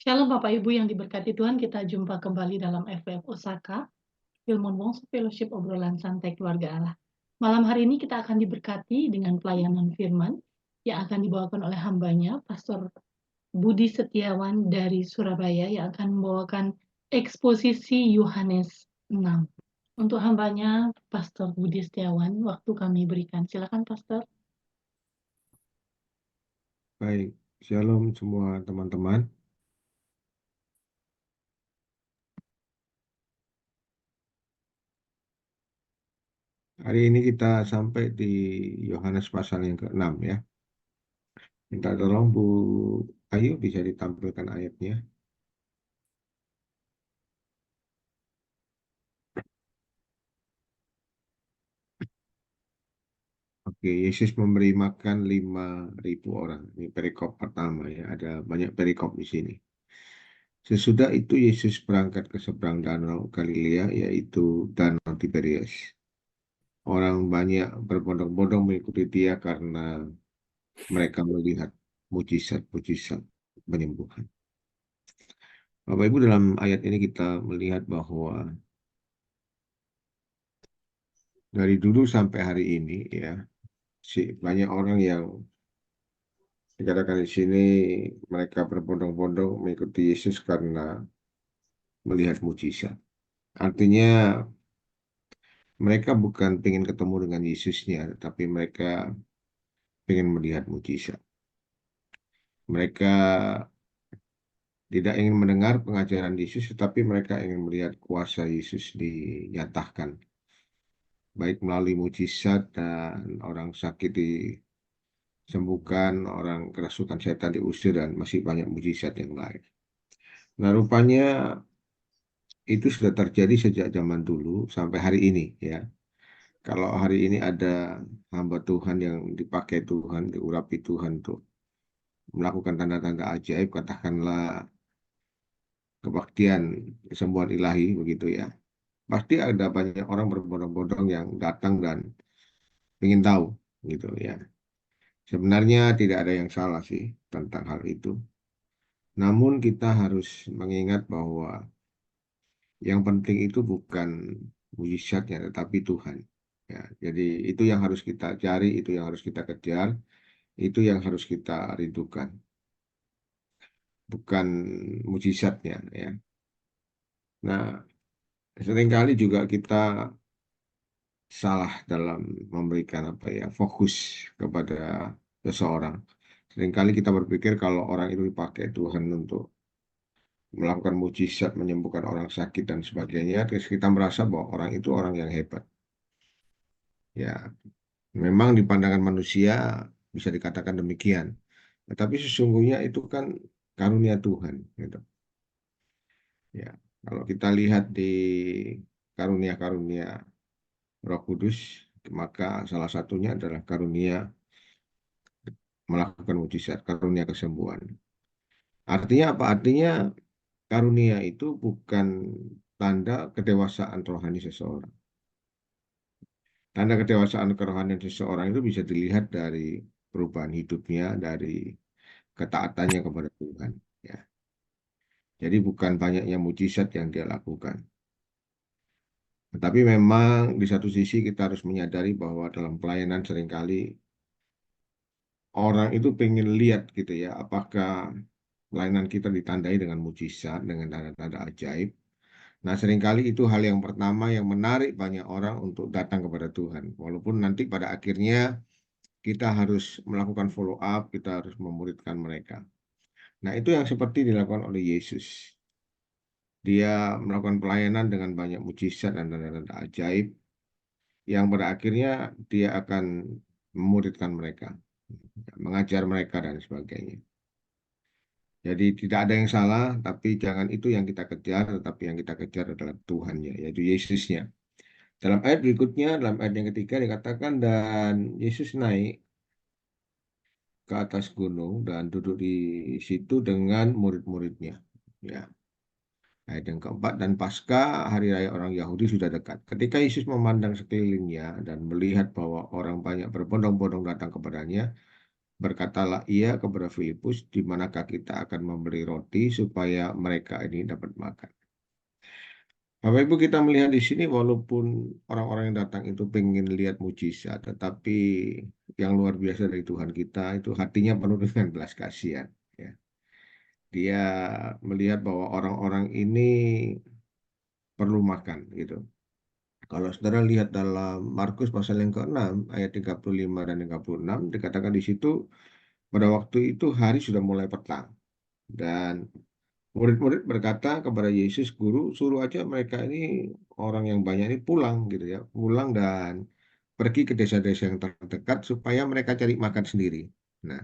Shalom Bapak Ibu yang diberkati Tuhan, kita jumpa kembali dalam FWF Osaka, Ilmuwan Wongso Fellowship Obrolan Santai Keluarga Allah. Malam hari ini kita akan diberkati dengan pelayanan firman yang akan dibawakan oleh hambanya, Pastor Budi Setiawan dari Surabaya yang akan membawakan eksposisi Yohanes 6. Untuk hambanya, Pastor Budi Setiawan, waktu kami berikan. Silakan Pastor. Baik, shalom semua teman-teman. Hari ini kita sampai di Yohanes pasal yang ke-6 ya. Minta tolong Bu Ayu bisa ditampilkan ayatnya. Oke, Yesus memberi makan 5.000 orang. Ini perikop pertama ya, ada banyak perikop di sini. Sesudah itu Yesus berangkat ke seberang danau Galilea, yaitu Danau Tiberias. Orang banyak berbondong-bondong mengikuti dia karena mereka melihat mujizat-mujizat penyembuhan. Bapak Ibu, dalam ayat ini kita melihat bahwa dari dulu sampai hari ini ya, banyak orang yang dikatakan di sini mereka berbondong-bondong mengikuti Yesus karena melihat mujizat. Artinya mereka bukan ingin ketemu dengan Yesusnya, tapi mereka ingin melihat mujizat. Mereka tidak ingin mendengar pengajaran Yesus, tetapi mereka ingin melihat kuasa Yesus dinyatakan, baik melalui mujizat dan orang sakit disembuhkan, orang kerasukan setan diusir, dan masih banyak mujizat yang lain. Nah, rupanya itu sudah terjadi sejak zaman dulu sampai hari ini ya. Kalau hari ini ada hamba Tuhan yang dipakai Tuhan, diurapi Tuhan untuk melakukan tanda-tanda ajaib, katakanlah kebaktian kesembuhan ilahi begitu ya. Pasti ada banyak orang berbondong-bondong yang datang dan ingin tahu gitu ya. Sebenarnya tidak ada yang salah sih tentang hal itu. Namun kita harus mengingat bahwa yang penting itu bukan mujizatnya, tetapi Tuhan. Ya, jadi itu yang harus kita cari, itu yang harus kita kejar, itu yang harus kita rindukan, bukan mujizatnya. Ya. Nah, seringkali juga kita salah dalam memberikan apa ya fokus kepada seseorang. Seringkali kita berpikir kalau orang itu dipakai Tuhan untuk melakukan mujizat, menyembuhkan orang sakit dan sebagainya, terus kita merasa bahwa orang itu orang yang hebat. Ya, memang di pandangan manusia bisa dikatakan demikian. Tetapi sesungguhnya itu kan karunia Tuhan. Gitu. Ya, kalau kita lihat di karunia-karunia Roh Kudus, maka salah satunya adalah karunia melakukan mujizat, karunia kesembuhan. Artinya apa? Artinya karunia itu bukan tanda kedewasaan rohani seseorang. Tanda kedewasaan kerohanian seseorang itu bisa dilihat dari perubahan hidupnya, dari ketaatannya kepada Tuhan. Ya. Jadi bukan banyaknya mujizat yang dia lakukan. Tetapi memang di satu sisi kita harus menyadari bahwa dalam pelayanan seringkali orang itu pengen lihat gitu ya, apakah pelayanan kita ditandai dengan mujizat, dengan tanda-tanda ajaib. Nah, seringkali itu hal yang pertama yang menarik banyak orang untuk datang kepada Tuhan. Walaupun nanti pada akhirnya kita harus melakukan follow up, kita harus memuridkan mereka. Nah, itu yang seperti dilakukan oleh Yesus. Dia melakukan pelayanan dengan banyak mujizat dan tanda-tanda ajaib yang pada akhirnya dia akan memuridkan mereka, mengajar mereka dan sebagainya. Jadi tidak ada yang salah, tapi jangan itu yang kita kejar, tetapi yang kita kejar adalah Tuhannya, yaitu Yesusnya. Dalam ayat berikutnya, dalam ayat yang ketiga dikatakan, dan Yesus naik ke atas gunung dan duduk di situ dengan murid-muridnya. Ya. Ayat yang keempat, dan pasca hari raya orang Yahudi sudah dekat. Ketika Yesus memandang sekelilingnya dan melihat bahwa orang banyak berbondong-bondong datang kepadanya, Berkatalah ia kepada Filipus, di manakah kita akan membeli roti supaya mereka ini dapat makan. Bapak Ibu, kita melihat di sini walaupun orang-orang yang datang itu pengen lihat mujizat, tetapi yang luar biasa dari Tuhan kita itu hatinya penuh dengan belas kasihan. Ya. Dia melihat bahwa orang-orang ini perlu makan gitu. Kalau saudara lihat dalam Markus pasal yang ke-6 ayat 35 dan 36 dikatakan di situ pada waktu itu hari sudah mulai petang dan murid-murid berkata kepada Yesus, Guru, suruh aja mereka ini orang yang banyak ini pulang gitu ya, pulang dan pergi ke desa-desa yang terdekat supaya mereka cari makan sendiri. Nah,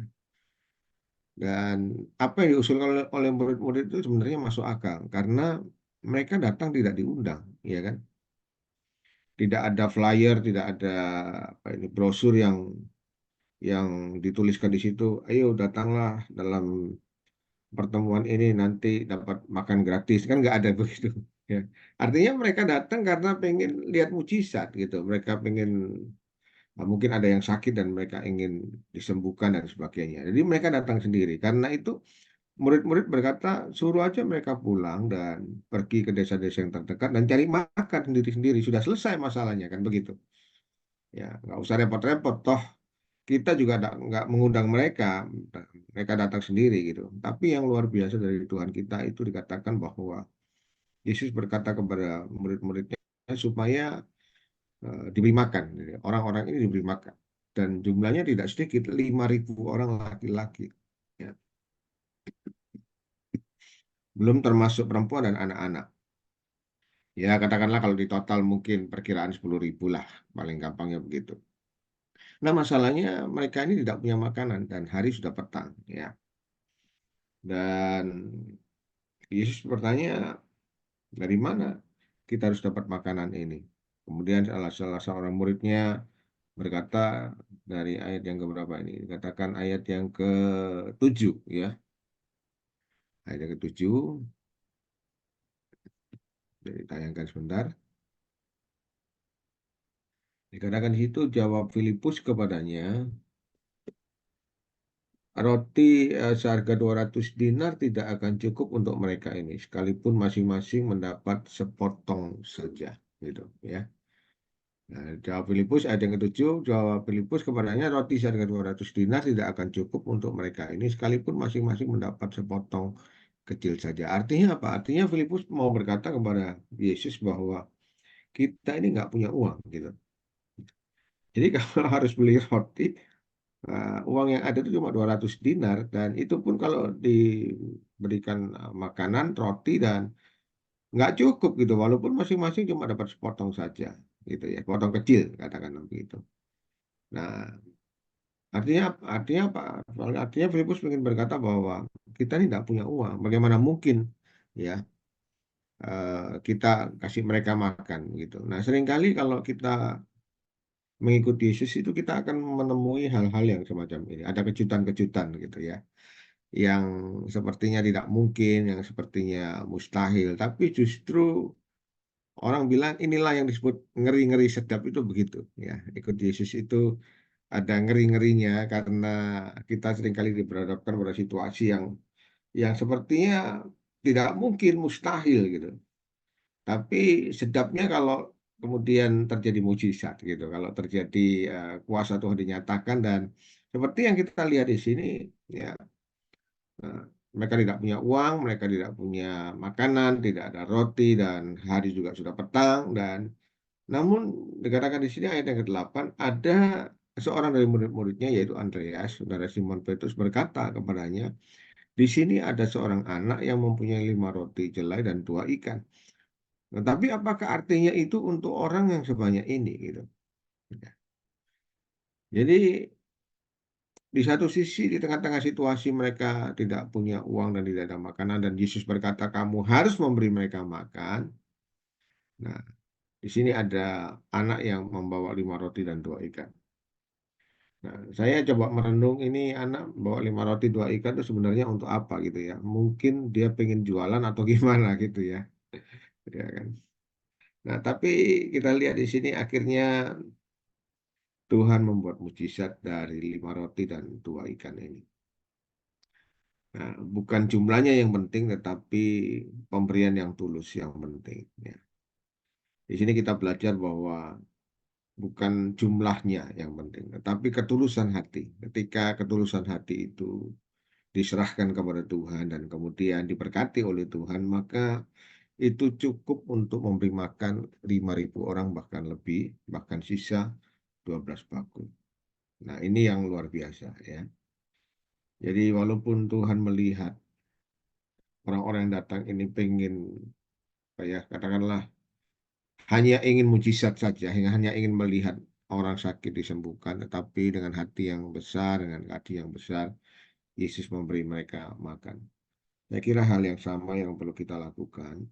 dan apa yang diusulkan oleh murid-murid itu sebenarnya masuk akal karena mereka datang tidak diundang, ya kan? Tidak ada flyer, tidak ada apa ini brosur yang dituliskan di situ. Ayo datanglah dalam pertemuan ini nanti dapat makan gratis, kan nggak ada begitu. Ya. Artinya mereka datang karena pengen lihat mujizat gitu. Mereka pengen mungkin ada yang sakit dan mereka ingin disembuhkan dan sebagainya. Jadi mereka datang sendiri. Karena itu murid-murid berkata suruh aja mereka pulang dan pergi ke desa-desa yang terdekat dan cari makan sendiri-sendiri. Sudah selesai masalahnya kan begitu. Ya, nggak usah repot-repot. Toh kita juga nggak mengundang mereka, mereka datang sendiri gitu. Tapi yang luar biasa dari Tuhan kita itu dikatakan bahwa Yesus berkata kepada murid-muridnya supaya diberi makan. Gitu. Orang-orang ini diberi makan. Dan jumlahnya tidak sedikit, 5.000 orang laki-laki. Ya. Belum termasuk perempuan dan anak-anak. Ya katakanlah kalau di total mungkin perkiraan 10.000 lah, paling gampangnya begitu. Nah masalahnya mereka ini tidak punya makanan dan hari sudah petang. Ya. Dan Yesus bertanya, dari mana kita harus dapat makanan ini? Kemudian salah seorang muridnya berkata dari ayat yang keberapa ini? Dikatakan ayat yang ke-7 ya. Ayat yang ke-7 ditayangkan sebentar. Dikatakan di situ jawab Filipus kepadanya, roti seharga 200 dinar tidak akan cukup untuk mereka ini sekalipun masing-masing mendapat sepotong saja gitu ya. Nah, jawab Filipus ayat yang ke-7, jawab Filipus kepadanya roti seharga 200 dinar tidak akan cukup untuk mereka ini sekalipun masing-masing mendapat sepotong kecil saja. Artinya apa? Artinya Filipus mau berkata kepada Yesus bahwa kita ini nggak punya uang gitu. Jadi kalau harus beli roti, uang yang ada itu cuma 200 dinar dan itu pun kalau diberikan makanan, roti dan nggak cukup gitu walaupun masing-masing cuma dapat sepotong saja gitu ya, potong kecil katakan begitu. Nah, artinya apa? Artinya Filipus ingin berkata bahwa kita ini tidak punya uang. Bagaimana mungkin ya kita kasih mereka makan gitu. Nah, seringkali kalau kita mengikuti Yesus itu kita akan menemui hal-hal yang semacam ini. Ada kejutan-kejutan gitu ya. Yang sepertinya tidak mungkin, yang sepertinya mustahil. Tapi justru orang bilang inilah yang disebut ngeri-ngeri sedap itu begitu ya. Ikut Yesus itu ada ngeri-ngerinya karena kita seringkali diperhadapkan pada situasi yang sepertinya tidak mungkin, mustahil gitu. Tapi sedapnya kalau kemudian terjadi mujizat gitu, kalau terjadi kuasa Tuhan dinyatakan dan seperti yang kita lihat di sini, ya eh, mereka tidak punya uang, mereka tidak punya makanan, tidak ada roti dan hari juga sudah petang dan namun dikatakan di sini ayat yang ke-8 ada seorang dari murid-muridnya yaitu Andreas, saudara Simon Petrus berkata kepadanya, di sini ada seorang anak yang mempunyai 5 roti jelai dan 2 ikan. Nah, tapi apakah artinya itu untuk orang yang sebanyak ini gitu? Jadi di satu sisi di tengah-tengah situasi mereka tidak punya uang dan tidak ada makanan dan Yesus berkata kamu harus memberi mereka makan. Nah, di sini ada anak yang membawa 5 roti dan 2 ikan. Nah, saya coba merenung ini anak bawa 5 roti 2 ikan itu sebenarnya untuk apa gitu ya? Mungkin dia pengen jualan atau gimana gitu ya, ya kan? Nah, tapi kita lihat di sini akhirnya Tuhan membuat mujizat dari 5 roti dan 2 ikan ini. Nah, bukan jumlahnya yang penting, tetapi pemberian yang tulus yang penting. Ya. Di sini kita belajar bahwa bukan jumlahnya yang penting, tetapi ketulusan hati. Ketika ketulusan hati itu diserahkan kepada Tuhan dan kemudian diberkati oleh Tuhan, maka itu cukup untuk memberi makan 5.000 orang bahkan lebih, bahkan sisa 12 bakul. Nah, ini yang luar biasa ya. Jadi walaupun Tuhan melihat orang-orang yang datang ini pengen kayak katakanlah hanya ingin mujizat saja, hanya ingin melihat orang sakit disembuhkan, tetapi dengan hati yang besar, dengan hati yang besar, Yesus memberi mereka makan. Saya kira hal yang sama yang perlu kita lakukan.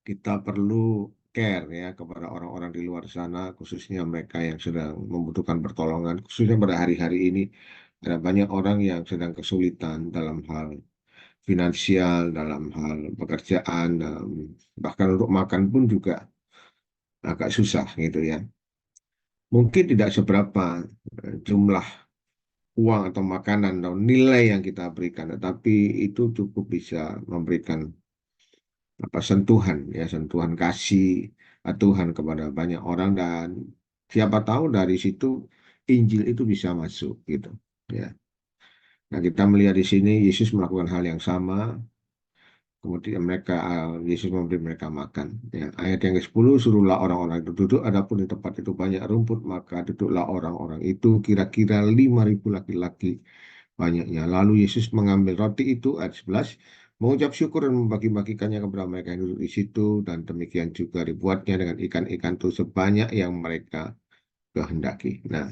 Kita perlu care ya kepada orang-orang di luar sana, khususnya mereka yang sedang membutuhkan pertolongan, khususnya pada hari-hari ini ada banyak orang yang sedang kesulitan dalam hal finansial, dalam hal pekerjaan, bahkan untuk makan pun juga agak susah gitu ya. Mungkin tidak seberapa jumlah uang atau makanan atau nilai yang kita berikan, tetapi itu cukup bisa memberikan sentuhan ya, sentuhan kasih Tuhan kepada banyak orang dan siapa tahu dari situ Injil itu bisa masuk gitu ya. Nah, kita melihat di sini Yesus melakukan hal yang sama. Kemudian Yesus memberi mereka makan. Ya, ayat yang ke-10, suruhlah orang-orang itu duduk, adapun di tempat itu banyak rumput, maka duduklah orang-orang itu, kira-kira 5.000 laki-laki banyaknya. Lalu Yesus mengambil roti itu, ayat 11, mengucap syukur dan membagi-bagikannya kepada mereka yang duduk di situ, dan demikian juga dibuatnya dengan ikan-ikan itu sebanyak yang mereka kehendaki. Nah,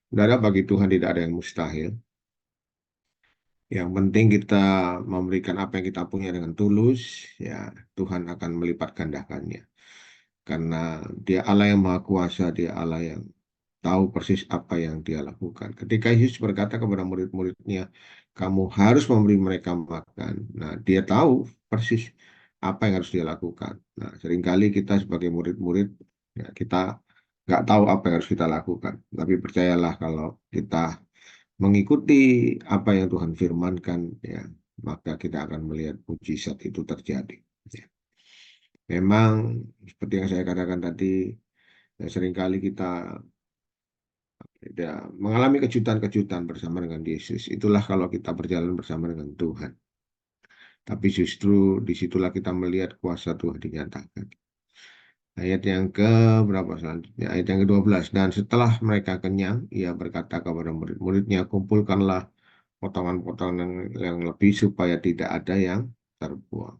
saudara, bagi Tuhan tidak ada yang mustahil. Yang penting kita memberikan apa yang kita punya dengan tulus, ya Tuhan akan melipat gandakannya. Karena Dia Allah yang Maha Kuasa, Dia Allah yang tahu persis apa yang Dia lakukan. Ketika Yesus berkata kepada murid-muridnya, kamu harus memberi mereka makan. Nah, Dia tahu persis apa yang harus Dia lakukan. Nah, seringkali kita sebagai murid-murid, ya, kita nggak tahu apa yang harus kita lakukan. Tapi percayalah kalau kita mengikuti apa yang Tuhan firmankan, ya, maka kita akan melihat mujizat itu terjadi. Ya. Memang seperti yang saya katakan tadi, ya, seringkali kita ya, mengalami kejutan-kejutan bersama dengan Yesus. Itulah kalau kita berjalan bersama dengan Tuhan. Tapi justru disitulah kita melihat kuasa Tuhan dinyatakan. Ayat yang ke berapa selanjutnya? Ayat yang ke-12. Dan setelah mereka kenyang, ia berkata kepada murid-muridnya, kumpulkanlah potongan-potongan yang lebih supaya tidak ada yang terbuang.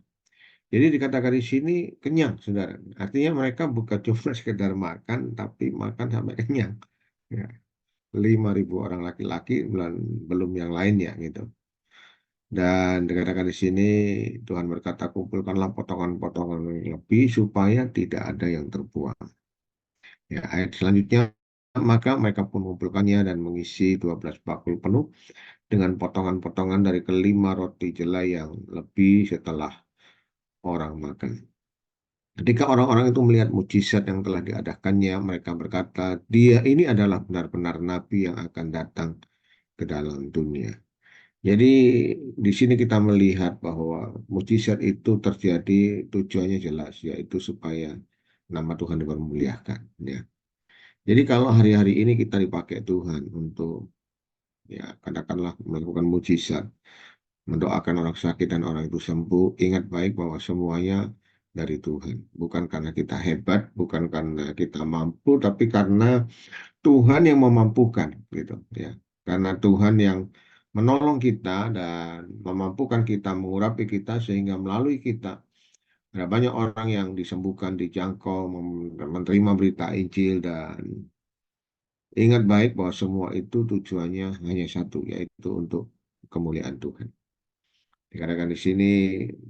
Jadi dikatakan di sini kenyang, saudara. Artinya mereka bukan cuma sekedar makan, tapi makan sampai kenyang. Ya, 5.000 orang laki-laki dan belum yang lainnya gitu. Dan dikatakan di sini Tuhan berkata kumpulkanlah potongan-potongan yang lebih supaya tidak ada yang terbuang. Ya, ayat selanjutnya maka mereka pun mengumpulkannya dan mengisi 12 bakul penuh dengan potongan-potongan dari kelima roti jelai yang lebih setelah orang makan. Ketika orang-orang itu melihat mujizat yang telah diadakannya, mereka berkata, dia ini adalah benar-benar nabi yang akan datang ke dalam dunia. Jadi di sini kita melihat bahwa mujizat itu terjadi tujuannya jelas, yaitu supaya nama Tuhan dipermuliakan. Ya. Jadi kalau hari-hari ini kita dipakai Tuhan untuk ya katakanlah melakukan mujizat, mendoakan orang sakit dan orang itu sembuh, ingat baik bahwa semuanya dari Tuhan. Bukan karena kita hebat, bukan karena kita mampu, tapi karena Tuhan yang memampukan, gitu ya. Karena Tuhan yang menolong kita dan memampukan kita, mengurapi kita sehingga melalui kita ada banyak orang yang disembuhkan, dijangkau, menerima berita Injil dan ingat baik bahwa semua itu tujuannya hanya satu, yaitu untuk kemuliaan Tuhan. Dikatakan di sini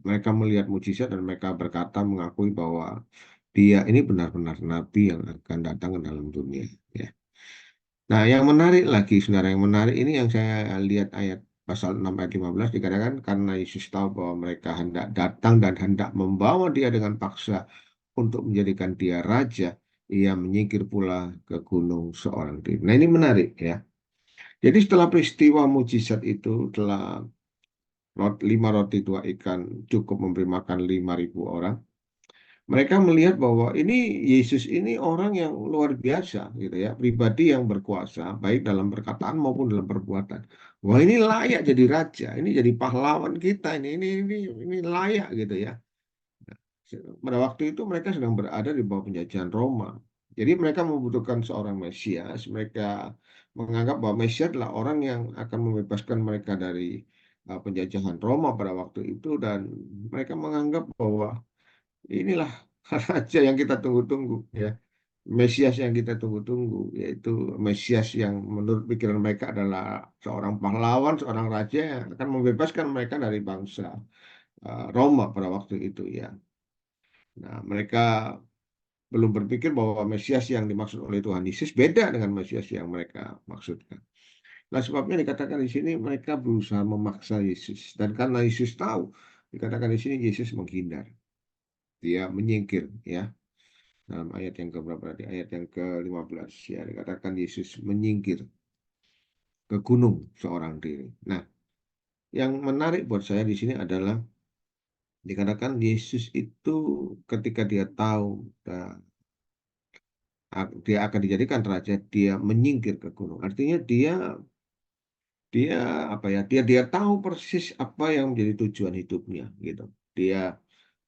mereka melihat mujizat dan mereka berkata mengakui bahwa dia ini benar-benar nabi yang akan datang ke dalam dunia. Ya. Nah, yang menarik lagi, saudara, yang menarik ini yang saya lihat ayat pasal 6 ayat 15 dikatakan karena Yesus tahu bahwa mereka hendak datang dan hendak membawa dia dengan paksa untuk menjadikan dia raja. ia menyingkir pula ke gunung seorang diri. Nah, ini menarik ya. Jadi setelah peristiwa mujizat itu, telah lima roti dua ikan cukup memberi makan 5.000 orang. Mereka melihat bahwa ini Yesus ini orang yang luar biasa gitu ya, pribadi yang berkuasa baik dalam perkataan maupun dalam perbuatan. Wah, ini layak jadi raja, ini jadi pahlawan kita ini layak gitu ya. Pada waktu itu mereka sedang berada di bawah penjajahan Roma. Jadi mereka membutuhkan seorang Mesias. Mereka menganggap bahwa Mesias adalah orang yang akan membebaskan mereka dari penjajahan Roma pada waktu itu, dan mereka menganggap bahwa inilah raja yang kita tunggu-tunggu ya. Mesias yang kita tunggu-tunggu, yaitu Mesias yang menurut pikiran mereka adalah seorang pahlawan, seorang raja yang akan membebaskan mereka dari bangsa Roma pada waktu itu ya. Nah, mereka belum berpikir bahwa Mesias yang dimaksud oleh Tuhan Yesus beda dengan Mesias yang mereka maksudkan. Nah, sebabnya dikatakan di sini mereka berusaha memaksa Yesus. Dan karena Yesus tahu, dikatakan di sini Yesus menghindar. Dia menyingkir ya. Dalam ayat yang keberapa tadi? Ayat yang ke-15 ya, dikatakan Yesus menyingkir ke gunung seorang diri. Nah, yang menarik buat saya di sini adalah dikatakan Yesus itu ketika dia tahu dia akan dijadikan raja, dia menyingkir ke gunung. Artinya dia dia apa ya? Dia tahu persis apa yang menjadi tujuan hidupnya gitu. Dia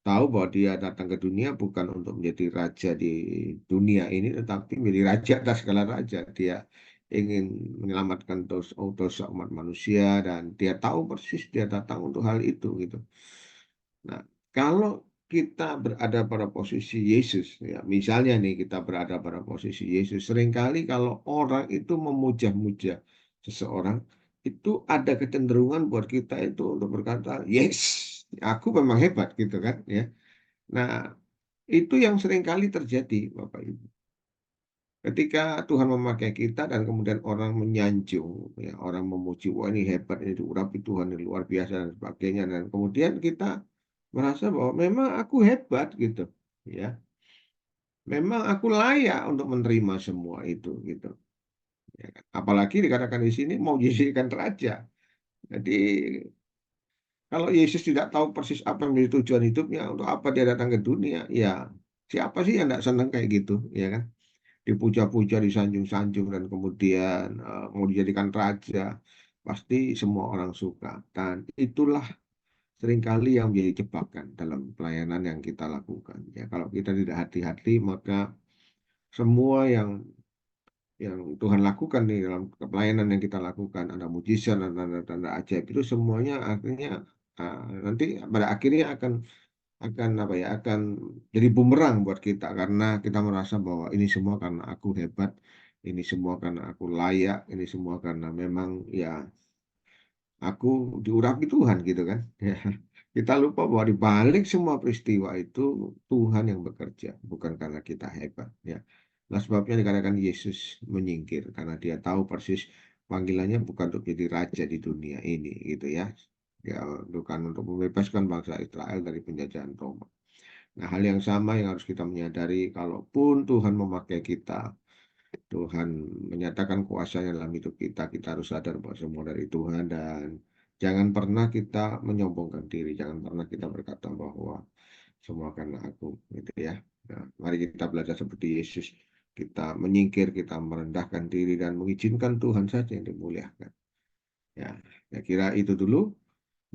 tahu bahwa dia datang ke dunia bukan untuk menjadi raja di dunia ini, tetapi menjadi raja atas segala raja. Dia ingin menyelamatkan dosa umat manusia, dan dia tahu persis dia datang untuk hal itu gitu. Nah, kalau kita berada pada posisi Yesus, ya, misalnya nih kita berada pada posisi Yesus, seringkali kalau orang itu memuja-muja seseorang, itu ada kecenderungan buat kita itu untuk berkata, yes, aku memang hebat gitu kan, ya. Nah, itu yang seringkali terjadi, Bapak Ibu. Ketika Tuhan memakai kita dan kemudian orang menyanjung, ya, orang memuji, wah ini hebat, ini diurapi Tuhan, ini luar biasa dan sebagainya, dan kemudian kita merasa bahwa memang aku hebat gitu, ya, memang aku layak untuk menerima semua itu gitu, ya kan? Apalagi dikatakan di sini mau dijadikan raja. Jadi kalau Yesus tidak tahu persis apa yang menjadi tujuan hidupnya, untuk apa dia datang ke dunia, ya siapa sih yang tidak senang kayak gitu, ya kan? Dipuja-puja, disanjung-sanjung, dan kemudian mau dijadikan raja, pasti semua orang suka. Dan itulah seringkali yang menjadi jebakan dalam pelayanan yang kita lakukan. Ya, kalau kita tidak hati-hati, maka semua yang Tuhan lakukan di dalam pelayanan yang kita lakukan, ada mujizat dan tanda-tanda ajaib, itu semuanya artinya nanti pada akhirnya akan apa ya, akan jadi bumerang buat kita, karena kita merasa bahwa ini semua karena aku hebat, ini semua karena aku layak, ini semua karena memang ya aku diurapi Tuhan gitu kan. Ya. Kita lupa bahwa di balik semua peristiwa itu Tuhan yang bekerja, bukan karena kita hebat ya. Nah, sebabnya dikatakan Yesus menyingkir karena dia tahu persis panggilannya bukan untuk jadi raja di dunia ini gitu ya. Ya, bukan untuk membebaskan bangsa Israel dari penjajahan Roma. Nah, hal yang sama yang harus kita menyadari, kalaupun Tuhan memakai kita, Tuhan menyatakan kuasanya dalam hidup kita, kita harus sadar bahwa semua dari Tuhan, dan jangan pernah kita menyombongkan diri, jangan pernah kita berkata bahwa semua karena aku, gitu ya. Nah, mari kita belajar seperti Yesus, kita menyingkir, kita merendahkan diri dan mengizinkan Tuhan saja yang dimuliakan. Ya, saya kira itu dulu.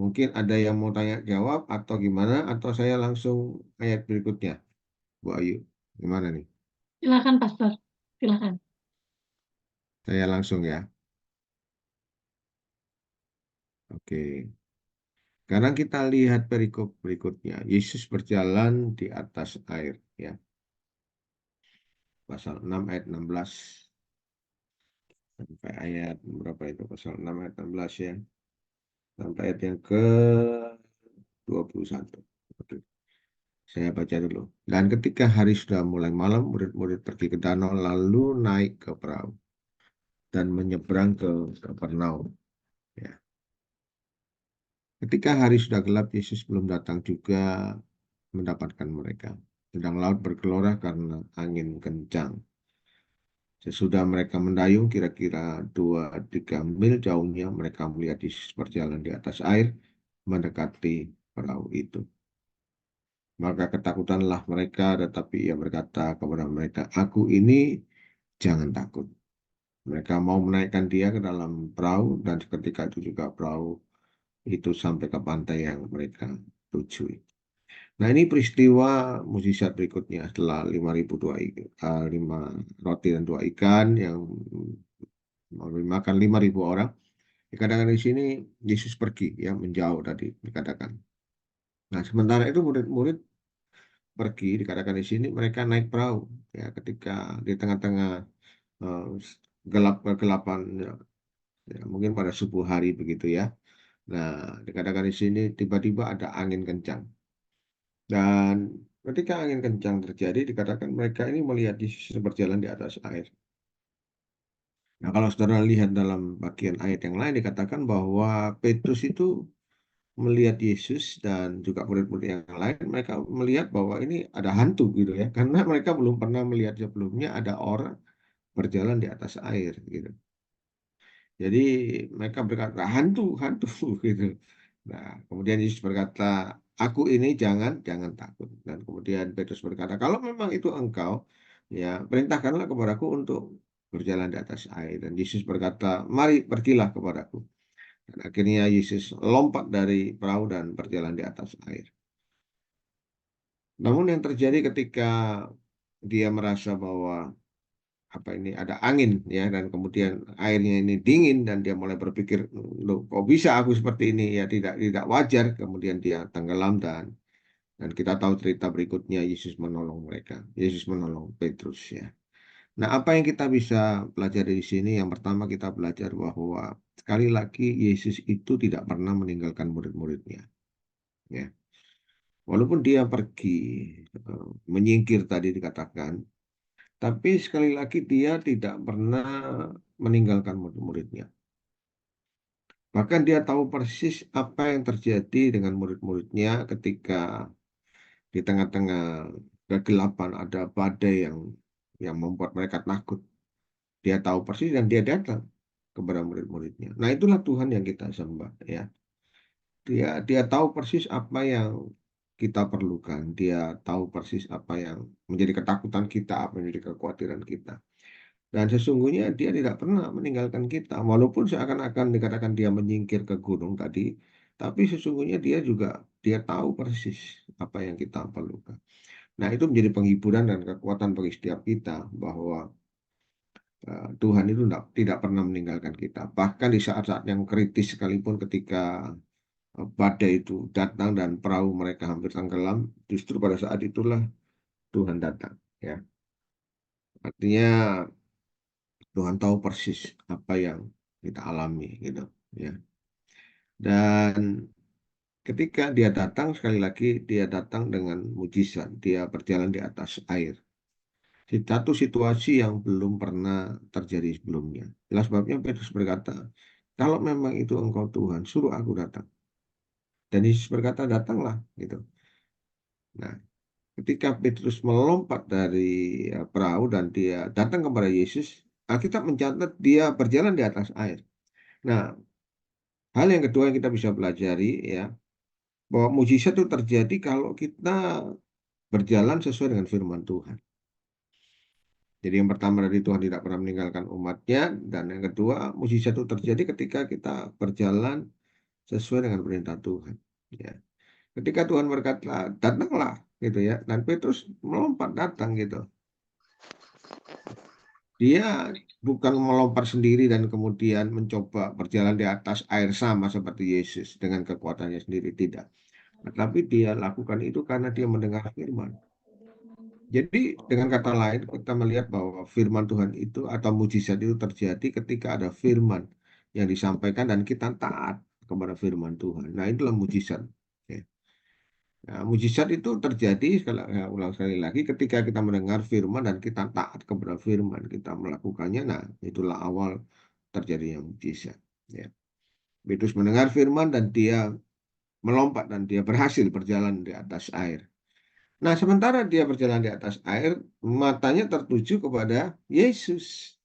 Mungkin ada yang mau tanya jawab atau gimana, atau saya langsung ayat berikutnya, Bu Ayu. Gimana nih? Silakan, Pastor. Silakan. Saya langsung ya. Oke. Sekarang kita lihat perikop berikutnya. Yesus berjalan di atas air, ya. Pasal 6 ayat 16 sampai ayat berapa itu? Pasal 6 ayat 16 ya. Sampai ayat yang ke 21. Oke. Saya baca dulu. Dan ketika hari sudah mulai malam, murid-murid pergi ke danau lalu naik ke perahu dan menyeberang ke Kapernaum. Ya. Ketika hari sudah gelap, Yesus belum datang juga mendapatkan mereka. sedang laut bergelora karena angin kencang. Sesudah mereka mendayung kira-kira 2-3 mil jauhnya, mereka melihat Yesus berjalan di atas air mendekati perahu itu. Maka ketakutanlah mereka, tetapi ia berkata kepada mereka, "Aku ini, jangan takut." Mereka mau menaikkan dia ke dalam perahu, dan ketika itu juga perahu itu sampai ke pantai yang mereka tuju. Nah, ini peristiwa mukjizat berikutnya setelah 5 roti dan 2 ikan yang makan 5.000 orang. Dikatakan di sini Yesus pergi, ya, menjauh tadi dikatakan. Nah, sementara itu murid-murid pergi, dikatakan di sini mereka naik perahu, ya, ketika di tengah-tengah eh, kegelapan, ya, ya, mungkin pada subuh hari begitu, ya. Nah, dikatakan di sini tiba-tiba ada angin kencang. Dan ketika angin kencang terjadi, dikatakan mereka ini melihat Yesus berjalan di atas air. Nah, kalau saudara lihat dalam bagian ayat yang lain, dikatakan bahwa Petrus itu melihat Yesus dan juga murid-murid yang lain, mereka melihat bahwa ini ada hantu gitu, ya. Karena mereka belum pernah melihat sebelumnya ada orang berjalan di atas air gitu. Jadi mereka berkata, hantu, hantu gitu. Nah, kemudian Yesus berkata, "Aku ini, jangan jangan takut." Dan kemudian Petrus berkata, "Kalau memang itu engkau, ya, perintahkanlah kepadaku untuk berjalan di atas air." Dan Yesus berkata, "Mari, pergilah kepadaku." Dan akhirnya Yesus lompat dari perahu dan berjalan di atas air. Namun yang terjadi ketika dia merasa bahwa apa ini ada angin, ya, dan kemudian airnya ini dingin, dan dia mulai berpikir, "Loh, kok bisa aku seperti ini, ya, tidak tidak wajar." Kemudian dia tenggelam, dan kita tahu cerita berikutnya, Yesus menolong mereka. Yesus menolong Petrus, ya. Nah, apa yang kita bisa pelajari di sini? Yang pertama, kita belajar bahwa sekali lagi Yesus itu tidak pernah meninggalkan murid-muridnya, ya. Walaupun dia pergi, menyingkir tadi dikatakan, tapi sekali lagi dia tidak pernah meninggalkan murid-muridnya. Bahkan dia tahu persis apa yang terjadi dengan murid-muridnya ketika di tengah-tengah kegelapan ada badai yang membuat mereka takut. Dia tahu persis dan dia datang kepada murid-muridnya. Nah, itulah Tuhan yang kita sembah, ya. Dia tahu persis apa yang kita perlukan. Dia tahu persis apa yang menjadi ketakutan kita, apa yang menjadi kekhawatiran kita. Dan sesungguhnya dia tidak pernah meninggalkan kita. Walaupun seakan-akan dikatakan dia menyingkir ke gunung tadi, tapi sesungguhnya dia tahu persis apa yang kita perlukan. Nah, itu menjadi penghiburan dan kekuatan bagi setiap kita bahwa Tuhan itu tidak pernah meninggalkan kita. Bahkan di saat-saat yang kritis sekalipun, ketika badai itu datang dan perahu mereka hampir tenggelam, justru pada saat itulah Tuhan datang. Ya, artinya Tuhan tahu persis apa yang kita alami, gitu. Ya, dan ketika dia datang, sekali lagi dia datang dengan mujizat. Dia berjalan di atas air. Di satu situasi yang belum pernah terjadi sebelumnya. Itulah sebabnya Petrus berkata, "Kalau memang itu engkau Tuhan, suruh aku datang." Dan Yesus berkata, "Datanglah." Gitu. Nah, ketika Petrus melompat dari perahu dan dia datang kepada Yesus, Alkitab mencatat dia berjalan di atas air. Nah, hal yang kedua yang kita bisa pelajari, ya, bahwa mujizat itu terjadi kalau kita berjalan sesuai dengan firman Tuhan. Jadi yang pertama, dari Tuhan tidak pernah meninggalkan umatnya, dan yang kedua, mujizat itu terjadi ketika kita berjalan sesuai dengan perintah Tuhan. Ya. Ketika Tuhan berkata, "Datanglah," gitu, ya, dan Petrus melompat datang gitu. Dia bukan melompat sendiri dan kemudian mencoba berjalan di atas air sama seperti Yesus dengan kekuatannya sendiri, tidak. Tetapi dia lakukan itu karena dia mendengar firman. Jadi dengan kata lain, kita melihat bahwa firman Tuhan itu atau mujizat itu terjadi ketika ada firman yang disampaikan dan kita taat kepada firman Tuhan. Nah, itulah mujizat. Ya. Nah, mujizat itu terjadi, ulang sekali lagi, ketika kita mendengar firman dan kita taat kepada firman, kita melakukannya. Nah, itulah awal terjadinya mujizat. Ya. Petrus mendengar firman dan dia melompat dan dia berhasil berjalan di atas air. Nah, sementara dia berjalan di atas air, matanya tertuju kepada Yesus.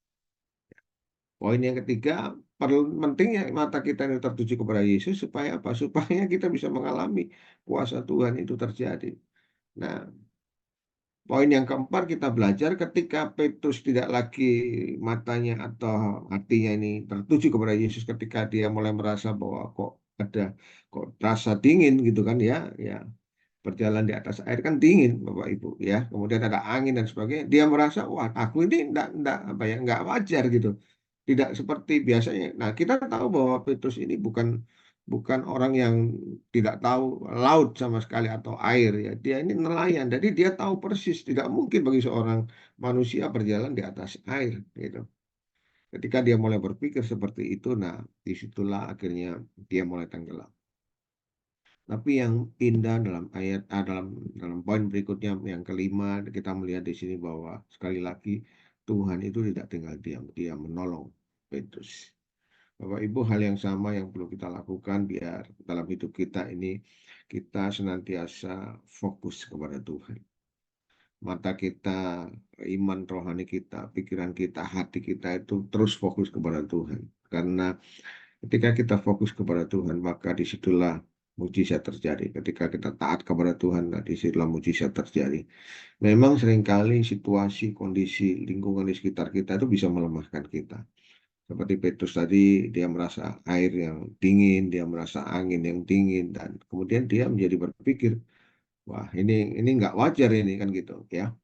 Poin yang ketiga, perlu pentingnya mata kita ini tertuju kepada Yesus supaya apa? Supaya kita bisa mengalami kuasa Tuhan itu terjadi. Nah, poin yang keempat kita belajar ketika Petrus tidak lagi matanya atau hatinya ini tertuju kepada Yesus ketika dia mulai merasa bahwa kok rasa dingin gitu kan ya, ya berjalan di atas air kan dingin Bapak Ibu ya. Kemudian ada angin dan sebagainya. Dia merasa wah aku ini enggak apa ya enggak wajar gitu. Tidak seperti biasanya. Nah, kita tahu bahwa Petrus ini bukan bukan orang yang tidak tahu laut sama sekali atau air ya. Dia ini nelayan. Jadi dia tahu persis tidak mungkin bagi seorang manusia berjalan di atas air gitu. Ketika dia mulai berpikir seperti itu, nah disitulah akhirnya dia mulai tenggelam. Tapi yang indah dalam dalam poin berikutnya yang kelima kita melihat di sini bahwa sekali lagi Tuhan itu tidak tinggal diam, dia menolong Petrus. Bapak Ibu, hal yang sama yang perlu kita lakukan biar dalam hidup kita ini kita senantiasa fokus kepada Tuhan. Mata kita, iman rohani kita, pikiran kita, hati kita itu terus fokus kepada Tuhan. Karena ketika kita fokus kepada Tuhan, maka disitulah mujizat terjadi. Ketika kita taat kepada Tuhan, nah disitulah mujizat terjadi. Memang seringkali situasi, kondisi, lingkungan di sekitar kita itu bisa melemahkan kita. Seperti Petrus tadi, dia merasa air yang dingin, dia merasa angin yang dingin, dan kemudian dia menjadi berpikir, wah ini nggak wajar ini kan gitu ya.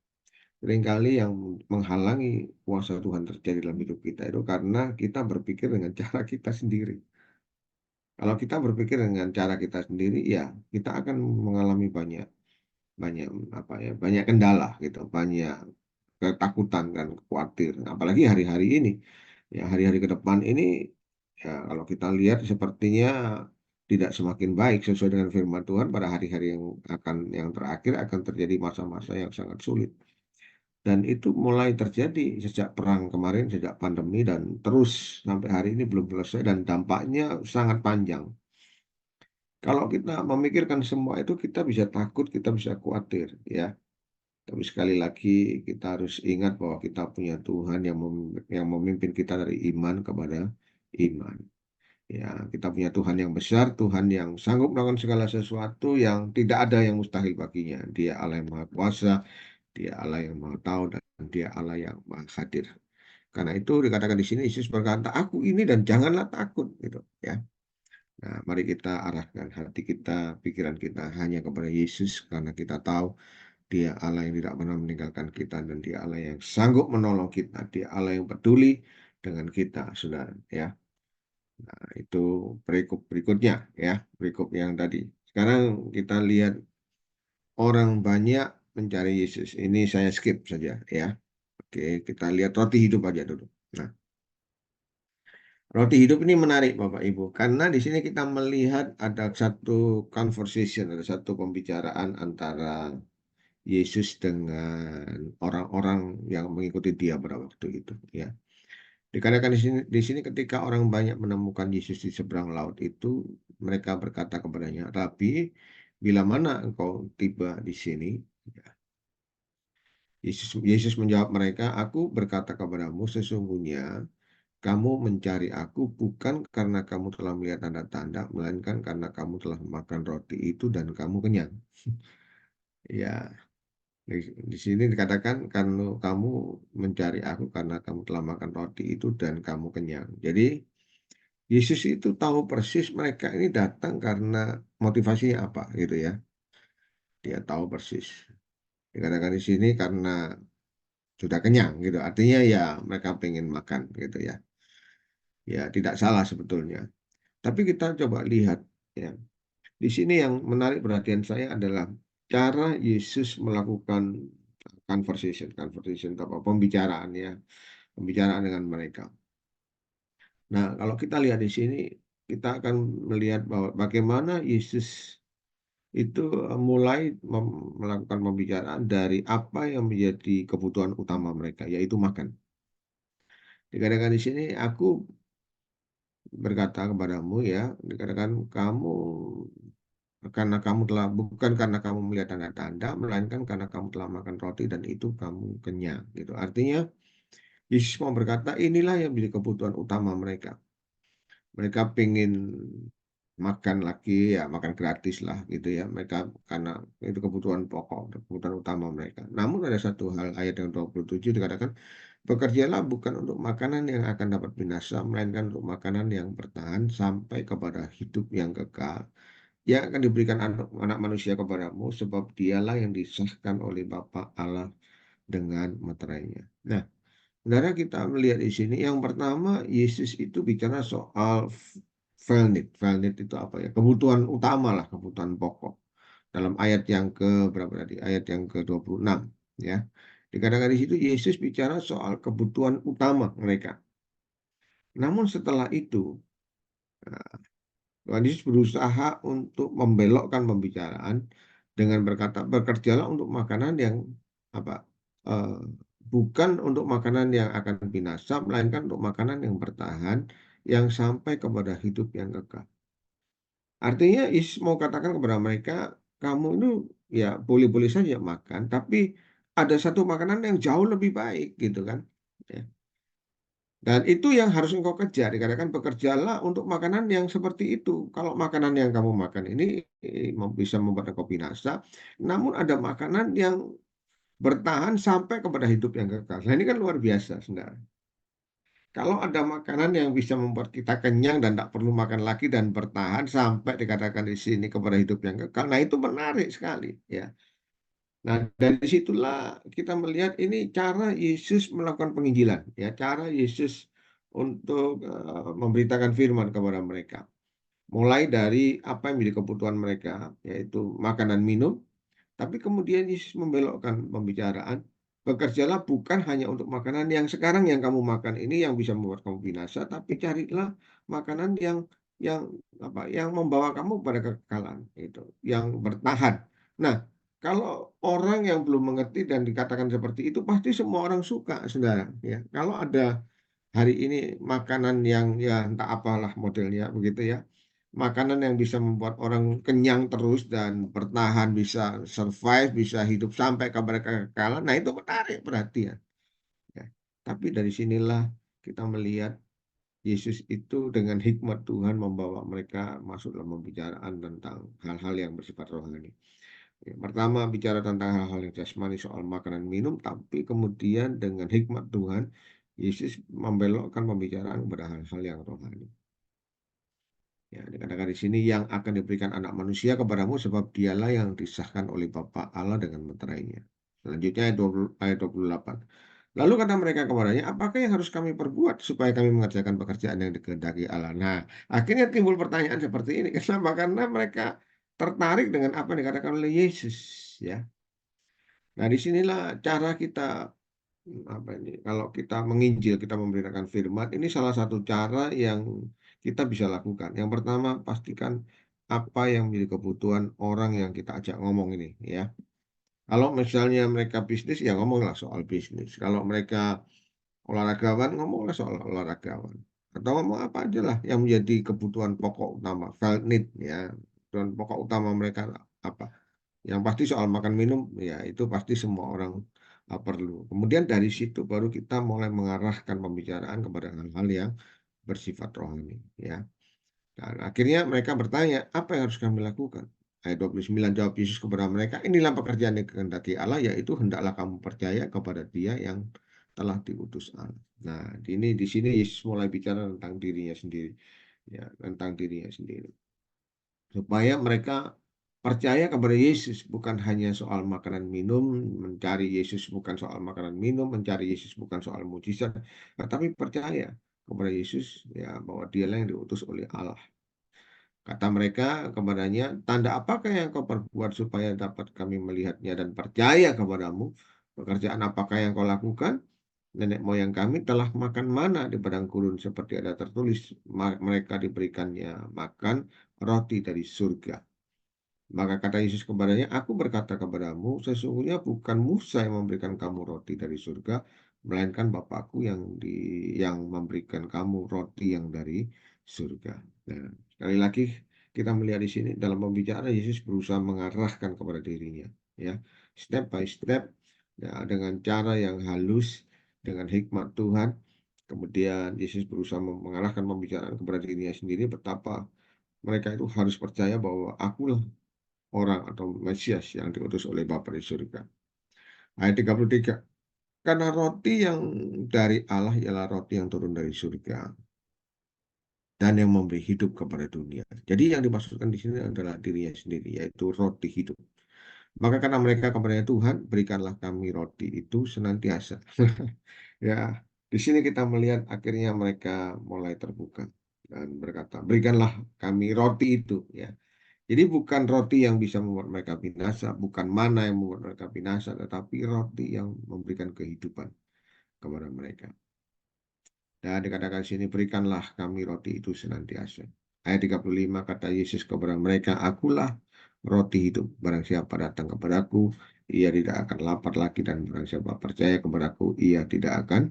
Seringkali yang menghalangi kuasa Tuhan terjadi dalam hidup kita itu karena kita berpikir dengan cara kita sendiri. Kalau kita berpikir dengan cara kita sendiri, ya kita akan mengalami banyak banyak apa ya banyak kendala gitu, banyak ketakutan dan khawatir. Apalagi hari-hari ini, ya hari-hari ke depan ini, ya kalau kita lihat sepertinya tidak semakin baik sesuai dengan firman Tuhan. Pada hari-hari yang terakhir akan terjadi masa-masa yang sangat sulit. Dan itu mulai terjadi sejak perang kemarin, sejak pandemi dan terus sampai hari ini belum selesai dan dampaknya sangat panjang. Kalau kita memikirkan semua itu kita bisa takut, kita bisa khawatir ya. Tapi sekali lagi kita harus ingat bahwa kita punya Tuhan yang memimpin kita dari iman kepada iman. Ya, kita punya Tuhan yang besar, Tuhan yang sanggup melakukan segala sesuatu yang tidak ada yang mustahil baginya. Dia Allah yang Maha Kuasa, Dia Allah yang Maha Tahu, dan Dia Allah yang Maha Hadir. Karena itu dikatakan di sini Yesus berkata, "Aku ini dan janganlah takut." Gitu, ya. Nah, mari kita arahkan hati kita, pikiran kita hanya kepada Yesus karena kita tahu Dia Allah yang tidak pernah meninggalkan kita dan Dia Allah yang sanggup menolong kita. Dia Allah yang peduli dengan kita, saudara. Ya, nah, itu perikop berikutnya, ya, perikop yang tadi. Sekarang kita lihat orang banyak mencari Yesus. Ini saya skip saja, ya. Oke, kita lihat roti hidup aja dulu. Nah, roti hidup ini menarik Bapak Ibu, karena di sini kita melihat ada satu conversation, ada satu pembicaraan antara Yesus dengan orang-orang yang mengikuti dia pada waktu itu. Ya, dikatakan di sini ketika orang banyak menemukan Yesus di seberang laut itu, mereka berkata kepadanya, "Rabi, bila mana engkau tiba di sini?" Ya, Yesus menjawab mereka, "Aku berkata kepadamu, sesungguhnya kamu mencari aku bukan karena kamu telah melihat tanda-tanda, melainkan karena kamu telah makan roti itu dan kamu kenyang." Ya, di sini dikatakan karena kamu mencari aku karena kamu telah makan roti itu dan kamu kenyang. Jadi Yesus itu tahu persis mereka ini datang karena motivasinya apa gitu ya. Dia tahu persis. Dikatakan di sini karena sudah kenyang gitu. Artinya ya mereka pengen makan gitu ya. Ya tidak salah sebetulnya. Tapi kita coba lihat ya. Di sini yang menarik perhatian saya adalah cara Yesus melakukan conversation itu apa? Pembicaraan ya, pembicaraan dengan mereka. Nah, kalau kita lihat di sini, kita akan melihat bahwa bagaimana Yesus itu mulai melakukan pembicaraan dari apa yang menjadi kebutuhan utama mereka, yaitu makan. Dikatakan di sini, aku berkata kepadamu ya, dikatakan kamu bukan karena kamu melihat tanda-tanda, melainkan karena kamu telah makan roti dan itu kamu kenyang. Gitu. Artinya Yesus mau berkata inilah yang menjadi kebutuhan utama mereka. Mereka pengen makan lagi, ya makan gratis lah gitu ya. Mereka karena itu kebutuhan pokok, kebutuhan utama mereka. Namun ada satu hal, ayat yang 27 dikatakan, bekerjalah bukan untuk makanan yang akan dapat binasa, melainkan untuk makanan yang bertahan sampai kepada hidup yang kekal, yang akan diberikan anak manusia kepadamu, sebab dialah yang disahkan oleh Bapa Allah dengan meterainya. Nah, saudara, kita melihat di sini yang pertama, Yesus itu bicara soal Velnit. Velnit itu apa ya? Kebutuhan utama lah, kebutuhan pokok. Dalam ayat yang ke berapa tadi? Ayat yang ke-26 ya. Dikatakan di situ Yesus bicara soal kebutuhan utama mereka. Namun setelah itu Tuhan Yesus berusaha untuk membelokkan pembicaraan dengan berkata, bekerjalah untuk makanan yang apa? eh, Bukan untuk makanan yang akan binasa, melainkan untuk makanan yang bertahan, yang sampai kepada hidup yang kekal. Artinya Yesus mau katakan kepada mereka, kamu itu ya boleh-boleh saja makan, tapi ada satu makanan yang jauh lebih baik, gitu kan? Ya. Dan itu yang harus engkau kejar. Dikatakan bekerjalah untuk makanan yang seperti itu. Kalau makanan yang kamu makan ini bisa membuat engkau binasa, namun ada makanan yang bertahan sampai kepada hidup yang kekal. Nah ini kan luar biasa, saudara. Kalau ada makanan yang bisa membuat kita kenyang dan tak perlu makan lagi dan bertahan sampai dikatakan di sini kepada hidup yang kekal, nah itu menarik sekali, ya. Nah, dari situlah kita melihat ini cara Yesus melakukan penginjilan, ya, cara Yesus untuk memberitakan firman kepada mereka. Mulai dari apa yang menjadi kebutuhan mereka, yaitu makanan minum, tapi kemudian Yesus membelokkan pembicaraan. Bekerjalah bukan hanya untuk makanan yang sekarang yang kamu makan ini yang bisa membuat kamu binasa, tapi carilah makanan yang yang membawa kamu pada kekekalan itu, yang bertahan. Nah, kalau orang yang belum mengerti dan dikatakan seperti itu, pasti semua orang suka, saudara. Ya, kalau ada hari ini makanan yang ya entah apalah modelnya begitu ya, makanan yang bisa membuat orang kenyang terus dan bertahan, bisa survive, bisa hidup sampai kepada kekekalan. Nah, itu menarik perhatian. Ya. Tapi dari sinilah kita melihat Yesus itu dengan hikmat Tuhan membawa mereka masuk dalam pembicaraan tentang hal-hal yang bersifat rohani. Ya, pertama bicara tentang hal-hal yang jasmani soal makanan minum, tapi kemudian dengan hikmat Tuhan, Yesus membelokkan pembicaraan kepada hal-hal yang rohani. Ya, dikatakan di sini yang akan diberikan anak manusia kepadamu sebab dialah yang disahkan oleh Bapa Allah dengan meterainya. Selanjutnya ayat 28. Lalu kata mereka kepadanya, apakah yang harus kami perbuat supaya kami mengerjakan pekerjaan yang dikehendaki Allah? Nah, akhirnya timbul pertanyaan seperti ini. Kenapa? Karena mereka tertarik dengan apa yang dikatakan oleh Yesus. Ya. Nah, disinilah cara kita apa ini? Kalau kita menginjil, kita memberitakan firman, ini salah satu cara yang kita bisa lakukan. Yang pertama, pastikan apa yang menjadi kebutuhan orang yang kita ajak ngomong ini, ya. Kalau misalnya mereka bisnis, ya ngomonglah soal bisnis. Kalau mereka olahragawan, ngomonglah soal olahragawan. Atau ngomong apa aja lah yang menjadi kebutuhan pokok utama, felt need, ya. Kebutuhan pokok utama mereka apa? Yang pasti soal makan minum, ya itu pasti semua orang perlu. Kemudian dari situ baru kita mulai mengarahkan pembicaraan kepada hal-hal yang bersifat rohani. Ya. Dan akhirnya mereka bertanya, apa yang harus kami lakukan? Ayat 29 jawab Yesus kepada mereka, inilah pekerjaan yang dikehendaki Allah, yaitu hendaklah kamu percaya kepada Dia yang telah diutus Allah. Nah, di sini Yesus mulai bicara tentang dirinya sendiri, ya, tentang dirinya sendiri supaya mereka percaya kepada Yesus bukan hanya soal makanan minum, mencari Yesus bukan soal makanan minum, mencari Yesus bukan soal mujizat, tetapi percaya kepada Yesus ya bahwa Dialah yang diutus oleh Allah. Kata mereka kepadanya, tanda apakah yang kau perbuat supaya dapat kami melihatnya dan percaya kepadamu? Pekerjaan apakah yang kau lakukan? Nenek moyang kami telah makan mana di padang gurun seperti ada tertulis, mereka diberikannya makan roti dari surga. Maka kata Yesus kepadanya, aku berkata kepadamu, sesungguhnya bukan Musa yang memberikan kamu roti dari surga, melainkan Bapakku yang memberikan kamu roti yang dari surga. Nah, sekali lagi kita melihat di sini dalam pembicaraan Yesus berusaha mengarahkan kepada dirinya, ya, step by step, ya, dengan cara yang halus, dengan hikmat Tuhan. Kemudian Yesus berusaha mengarahkan pembicaraan kepada dirinya sendiri, betapa mereka itu harus percaya bahwa akulah orang atau Mesias yang diutus oleh Bapa di surga. Ayat 33. Karena roti yang dari Allah ialah roti yang turun dari surga dan yang memberi hidup kepada dunia. Jadi yang dimaksudkan di sini adalah dirinya sendiri, yaitu roti hidup. Maka karena mereka kepada Tuhan, berikanlah kami roti itu senantiasa. Ya, di sini kita melihat akhirnya mereka mulai terbuka dan berkata, berikanlah kami roti itu. Ya, jadi bukan roti yang bisa membuat mereka binasa, bukan mana yang membuat mereka binasa, tetapi roti yang memberikan kehidupan kepada mereka. Dan dikatakan sini, berikanlah kami roti itu senantiasa. Ayat 35 kata Yesus kepada mereka, akulah roti hidup. Barang siapa datang kepadaku, ia tidak akan lapar lagi. Dan barang siapa percaya kepadaku, ia tidak akan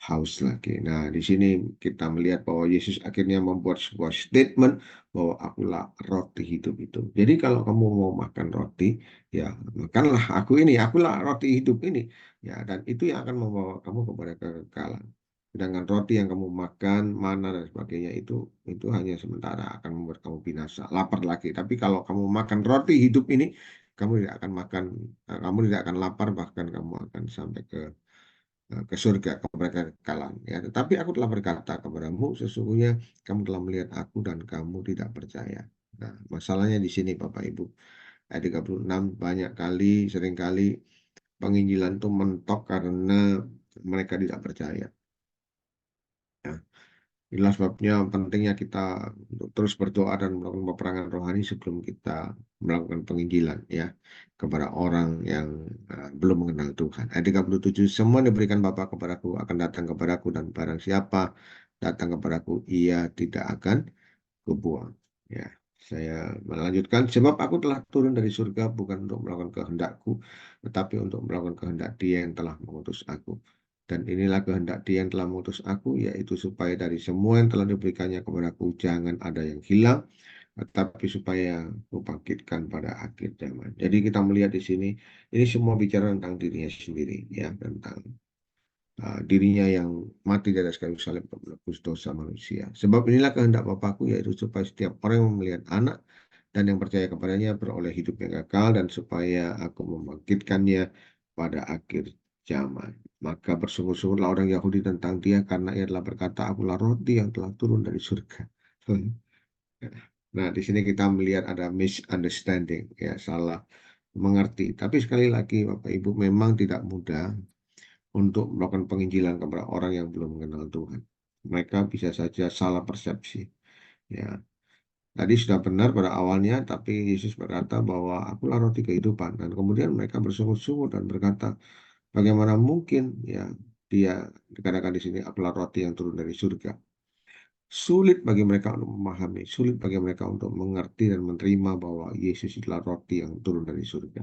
haus lagi. Nah, di sini kita melihat bahwa Yesus akhirnya membuat sebuah statement bahwa akulah roti hidup itu. Jadi kalau kamu mau makan roti, ya makanlah aku ini, akulah roti hidup ini. Ya, dan itu yang akan membawa kamu kepada kekekalan. Sedangkan roti yang kamu makan, mana dan sebagainya itu hanya sementara akan membuat kamu binasa, lapar lagi. Tapi kalau kamu makan roti hidup ini, kamu tidak akan makan, kamu tidak akan lapar, bahkan kamu akan sampai ke surga, kepada kekekalan. Ya, tetapi aku telah berkata kepadamu, sesungguhnya kamu telah melihat aku dan kamu tidak percaya. Nah, masalahnya di sini Bapak Ibu. Ayat 36 banyak kali, sering kali penginjilan itu mentok karena mereka tidak percaya. Ya. Inilah sebabnya pentingnya kita untuk terus berdoa dan melakukan peperangan rohani sebelum kita melakukan penginjilan, ya, kepada orang yang belum mengenal Tuhan. Ayat 37, semua yang diberikan Bapa kepadaku akan datang kepadaku, dan barang siapa datang kepadaku, ia tidak akan kubuang. Ya, saya melanjutkan, sebab aku telah turun dari surga bukan untuk melakukan kehendakku, tetapi untuk melakukan kehendak Dia yang telah mengutus aku. Dan inilah kehendak Dia yang telah mengutus aku, yaitu supaya dari semua yang telah diberikannya kepadaku jangan ada yang hilang, tetapi supaya kubangkitkan pada akhir zaman. Jadi kita melihat di sini, ini semua bicara tentang dirinya sendiri, ya, tentang dirinya yang mati di atas kayu salib untuk menebus dosa manusia. Sebab inilah kehendak Bapakku, yaitu supaya setiap orang yang melihat anak dan yang percaya kepadanya beroleh hidup yang kekal, dan supaya aku membangkitkannya pada akhir zaman. Maka bersungguh-sungguhlah orang Yahudi tentang dia, karena ia telah berkata, akulah roti yang telah turun dari surga. Nah, di sini kita melihat ada misunderstanding, ya, salah mengerti. Tapi sekali lagi, Bapak Ibu, memang tidak mudah untuk melakukan penginjilan kepada orang yang belum mengenal Tuhan. Mereka bisa saja salah persepsi. Ya, tadi sudah benar pada awalnya, tapi Yesus berkata bahwa akulah roti kehidupan. Dan kemudian mereka bersungguh-sungguh dan berkata, bagaimana mungkin, ya, dia dikatakan di sini akulah roti yang turun dari surga. Sulit bagi mereka untuk memahami, sulit bagi mereka untuk mengerti dan menerima bahwa Yesus adalah roti yang turun dari surga.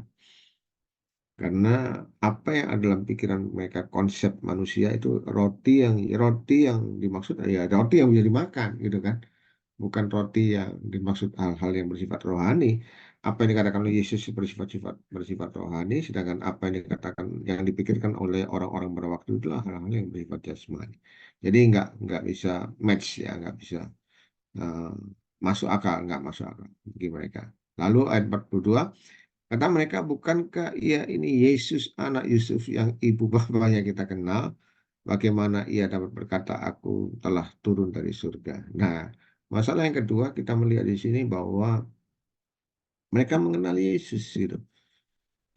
Karena apa yang ada dalam pikiran mereka, konsep manusia itu roti yang dimaksud ya roti yang bisa dimakan gitu kan, bukan roti yang dimaksud hal-hal yang bersifat rohani. Apa yang dikatakan oleh Yesus bersifat rohani, sedangkan apa yang dikatakan yang dipikirkan oleh orang-orang pada waktu itulah hal-hal yang bersifat jasmani. Jadi nggak bisa match, ya, nggak bisa eh, nggak masuk akal bagi mereka. Lalu ayat 42, kata mereka, bukankah ia ini Yesus anak Yusuf yang ibu bapaknya kita kenal? Bagaimana ia dapat berkata, aku telah turun dari surga? Nah, masalah yang kedua kita melihat di sini bahwa mereka mengenal Yesus gitu.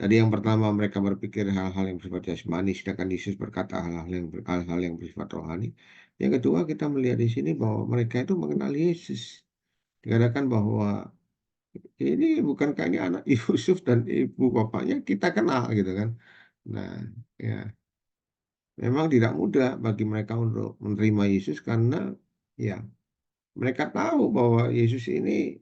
Tadi yang pertama mereka berpikir hal-hal yang bersifat jasmani, sedangkan Yesus berkata hal-hal yang bersifat rohani. Yang kedua kita melihat di sini bahwa mereka itu mengenal Yesus. Dikatakan bahwa ini bukankah ini anak Yusuf dan ibu bapaknya kita kenal gitu kan. Nah, ya, memang tidak mudah bagi mereka untuk menerima Yesus karena, ya, mereka tahu bahwa Yesus ini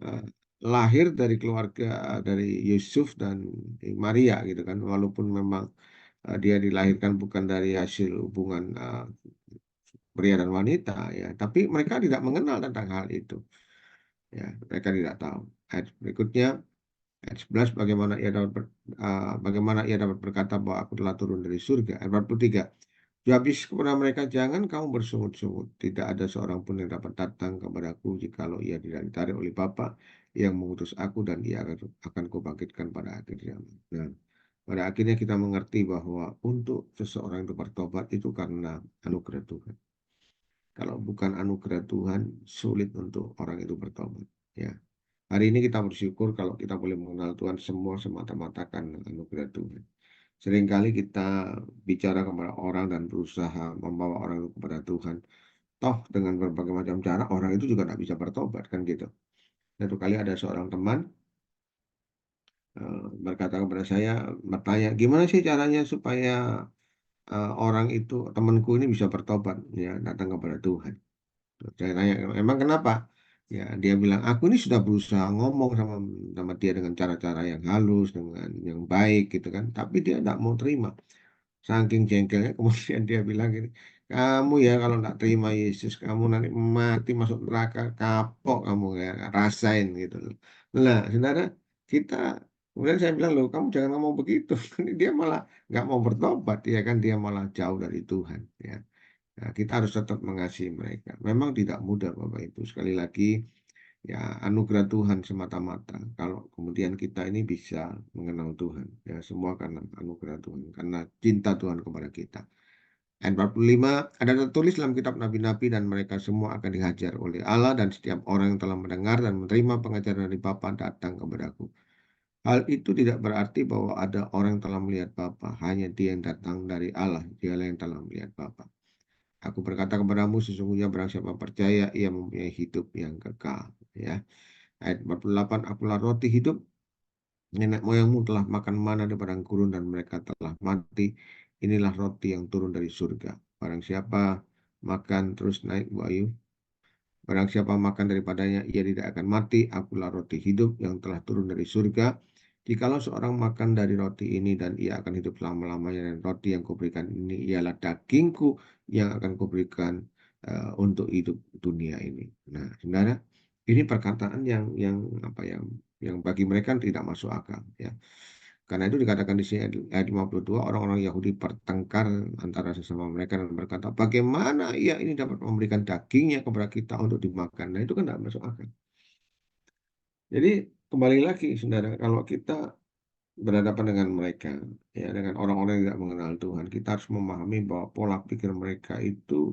eh, lahir dari keluarga dari Yusuf dan Maria gitu kan. Walaupun memang dia dilahirkan bukan dari hasil hubungan pria dan wanita, ya, tapi mereka tidak mengenal tentang hal itu. Ya, mereka tidak tahu. Ayat berikutnya, ayat 11, bagaimana ia dapat berkata bahwa aku telah turun dari surga. Ayat 43, habis kepada mereka, jangan kamu bersungut-sungut. Tidak ada seorang pun yang dapat datang kepadaku jikalau ia tidak ditarik oleh Bapa yang mengutus aku, dan ia akan kubangkitkan pada akhir zaman. Nah, pada akhirnya kita mengerti bahwa untuk seseorang itu bertobat itu karena anugerah Tuhan. Kalau bukan anugerah Tuhan, sulit untuk orang itu bertobat. Ya. Hari ini kita bersyukur kalau kita boleh mengenal Tuhan semua semata-mata karena anugerah Tuhan. Seringkali kita bicara kepada orang dan berusaha membawa orang itu kepada Tuhan. Toh dengan berbagai macam cara orang itu juga tidak bisa bertobat kan gitu. Satu kali ada seorang teman berkata kepada saya, bertanya, gimana sih caranya supaya orang itu, temanku ini bisa bertobat, ya datang kepada Tuhan. Saya tanya, emang kenapa? Ya, dia bilang, aku ini sudah berusaha ngomong sama dia dengan cara-cara yang halus, dengan yang baik gitu kan, tapi dia tidak mau terima. Saking jengkelnya, kemudian dia bilang gini, kamu ya kalau tidak terima Yesus, kamu nanti mati masuk neraka, kapok kamu ya, rasain gitu loh. Nah, saudara, kita, kemudian saya bilang, loh kamu jangan ngomong begitu. Dia malah nggak mau bertobat, ya kan, dia malah jauh dari Tuhan. Ya. Nah, kita harus tetap mengasihi mereka. Memang tidak mudah, Bapak Ibu. Sekali lagi, ya anugerah Tuhan semata-mata. Kalau kemudian kita ini bisa mengenal Tuhan, ya semua karena anugerah Tuhan, karena cinta Tuhan kepada kita. Ayat 45, ada tertulis dalam kitab nabi-nabi dan mereka semua akan dihajar oleh Allah, dan setiap orang yang telah mendengar dan menerima pengajaran dari Bapa datang kepadaku. Hal itu tidak berarti bahwa ada orang yang telah melihat Bapa, hanya dia yang datang dari Allah, dialah yang telah melihat Bapa. Aku berkata kepadamu, sesungguhnya barang siapa percaya, ia mempunyai hidup yang kekal. Ya. Ayat 48, akulah roti hidup, nenek moyangmu telah makan mana di padang gurun dan mereka telah mati. Inilah roti yang turun dari surga. Barang siapa makan, terus naik Bu Ayu. Barang siapa makan daripadanya, ia tidak akan mati. Akulah roti hidup yang telah turun dari surga. Jikalau seorang makan dari roti ini, dan ia akan hidup selama-lamanya, dan roti yang kuberikan ini ialah dagingku yang akan kuberikan untuk hidup dunia ini. Nah, saudara, ini perkataan yang bagi mereka tidak masuk akal, ya. Karena itu dikatakan di sini ayat 52, orang-orang Yahudi bertengkar antara sesama mereka dan berkata, bagaimana ia ini dapat memberikan dagingnya kepada kita untuk dimakan? Nah, itu kan tidak masuk akal. Jadi kembali lagi, saudara, kalau kita berhadapan dengan mereka, ya dengan orang-orang yang tidak mengenal Tuhan, kita harus memahami bahwa pola pikir mereka itu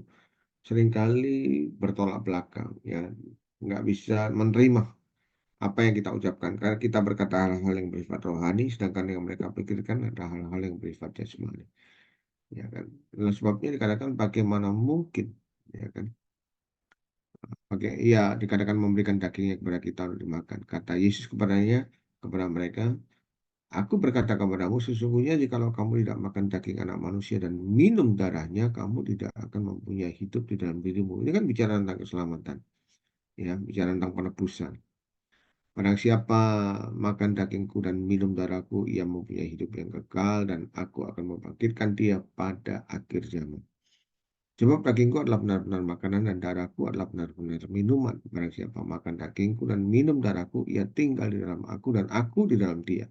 seringkali bertolak belakang, ya nggak bisa menerima apa yang kita ucapkan karena kita berkata hal-hal yang bersifat rohani, sedangkan yang mereka pikirkan adalah hal-hal yang bersifat jasmani, ya kan. Oleh sebabnya dikatakan bagaimana mungkin, ya kan, ya dikatakan memberikan dagingnya kepada kita untuk dimakan. Kata Yesus kepada mereka, aku berkata kepadamu, sesungguhnya jikalau kamu tidak makan daging anak manusia dan minum darahnya, kamu tidak akan mempunyai hidup di dalam dirimu. Ini kan bicara tentang keselamatan, ya, bicara tentang penebusan. Barang siapa makan dagingku dan minum darahku, ia mempunyai hidup yang kekal, dan aku akan membangkitkan dia pada akhir zaman. Sebab dagingku adalah benar-benar makanan dan darahku adalah benar-benar minuman. Barang siapa makan dagingku dan minum darahku, ia tinggal di dalam aku dan aku di dalam dia.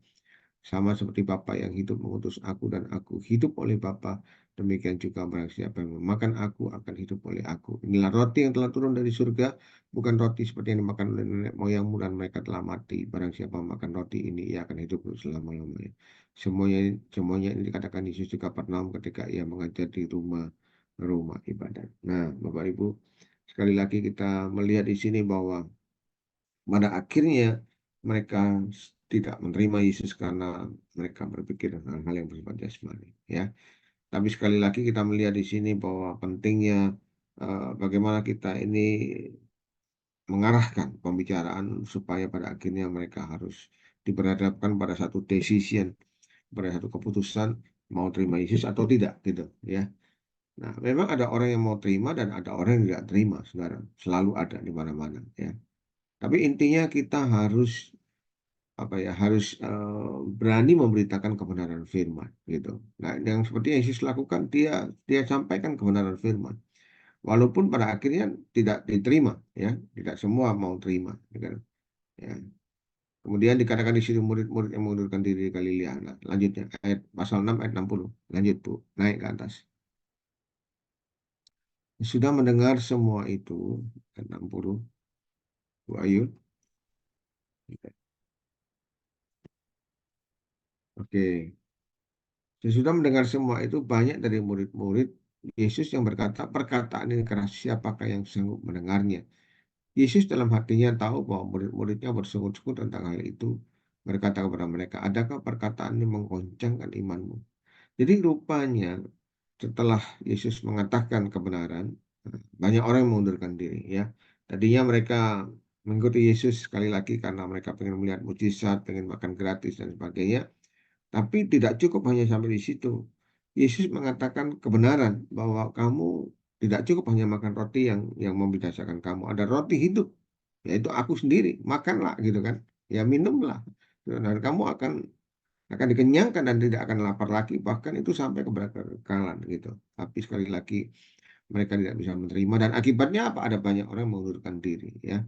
Sama seperti Bapa yang hidup mengutus aku dan aku hidup oleh Bapa, demikian juga barang siapa yang memakan aku akan hidup oleh aku. Inilah roti yang telah turun dari surga, bukan roti seperti yang dimakan oleh nenek moyangmu dan mereka telah mati. Barang siapa makan roti ini, ia akan hidup selama-lamanya. Semuanya ini dikatakan Yesus di Kapernaum ketika ia mengajar di rumah ibadat. Nah, Bapak Ibu, sekali lagi kita melihat di sini bahwa pada akhirnya mereka tidak menerima Yesus karena mereka berpikir hal-hal yang bersifat jasmani, ya. Tapi sekali lagi kita melihat di sini bahwa pentingnya bagaimana kita ini mengarahkan pembicaraan supaya pada akhirnya mereka harus diperhadapkan pada satu decision, pada satu keputusan mau terima Yesus atau tidak, gitu, ya. Nah, memang ada orang yang mau terima dan ada orang yang tidak terima, saudara. Selalu ada di mana-mana, ya. Tapi intinya kita harus berani memberitakan kebenaran firman gitu. Nah, yang seperti yang Yesus lakukan, dia sampaikan kebenaran firman. Walaupun pada akhirnya tidak diterima, ya, tidak semua mau terima, ya kan? Ya. Kemudian dikatakan di sini murid-murid yang mengundurkan diri di Galilea. Nah, lanjutnya ayat pasal 6 ayat 60. Lanjut Bu, naik ke atas. Sudah mendengar semua itu, ayat 60. Bu Ayu. Oke. Sesudah mendengar semua itu, banyak dari murid-murid Yesus yang berkata, perkataan ini keras, siapakah yang sanggup mendengarnya? Yesus dalam hatinya tahu bahwa murid-muridnya bersungut-sungut tentang hal itu. Berkata kepada mereka, adakah perkataan ini menggoncangkan imanmu? Jadi rupanya setelah Yesus mengatakan kebenaran, banyak orang yang mengundurkan diri, ya. Tadinya mereka mengikuti Yesus sekali lagi karena mereka pengen melihat mujizat, pengen makan gratis dan sebagainya. Tapi tidak cukup hanya sampai di situ. Yesus mengatakan kebenaran bahwa kamu tidak cukup hanya makan roti yang membinasakan kamu. Ada roti hidup, yaitu aku sendiri. Makanlah gitu kan. Ya minumlah. Dan kamu akan dikenyangkan dan tidak akan lapar lagi. Bahkan itu sampai kepada kekekalan gitu. Tapi sekali lagi mereka tidak bisa menerima. Dan akibatnya apa? Ada banyak orang yang mengundurkan diri, ya.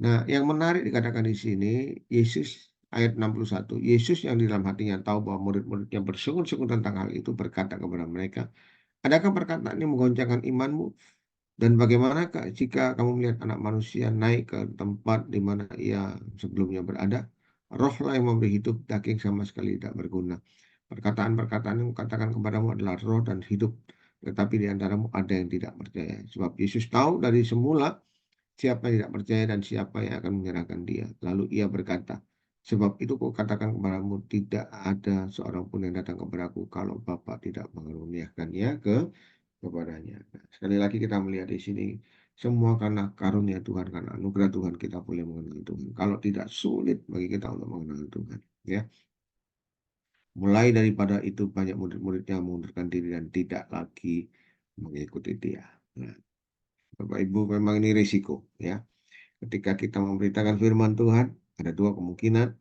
Nah, yang menarik dikatakan di sini, Yesus ayat 61, Yesus yang di dalam hatinya tahu bahwa murid-muridnya bersungut-sungut tentang hal itu berkata kepada mereka, adakah perkataan ini menggoncangkan imanmu? Dan bagaimanakah jika kamu melihat anak manusia naik ke tempat di mana ia sebelumnya berada? Rohlah yang memberi hidup, daging sama sekali tidak berguna. Perkataan-perkataan yang katakan kepadamu adalah roh dan hidup, tetapi di antaramu ada yang tidak percaya. Sebab Yesus tahu dari semula siapa yang tidak percaya dan siapa yang akan menyerahkan dia. Lalu ia berkata, sebab itu kau katakan kepadamu, tidak ada seorang pun yang datang kepadaku kalau Bapa tidak mengaruniakannya kepadanya. Nah, sekali lagi kita melihat di sini, semua karena karunia Tuhan, karena anugerah Tuhan kita boleh mengenal Tuhan. Kalau tidak, sulit bagi kita untuk mengenal Tuhan. Ya, mulai daripada itu banyak murid-muridnya mengundurkan diri dan tidak lagi mengikuti dia. Nah, Bapak Ibu, memang ini risiko, ya. Ketika kita memberitakan firman Tuhan, ada dua kemungkinan.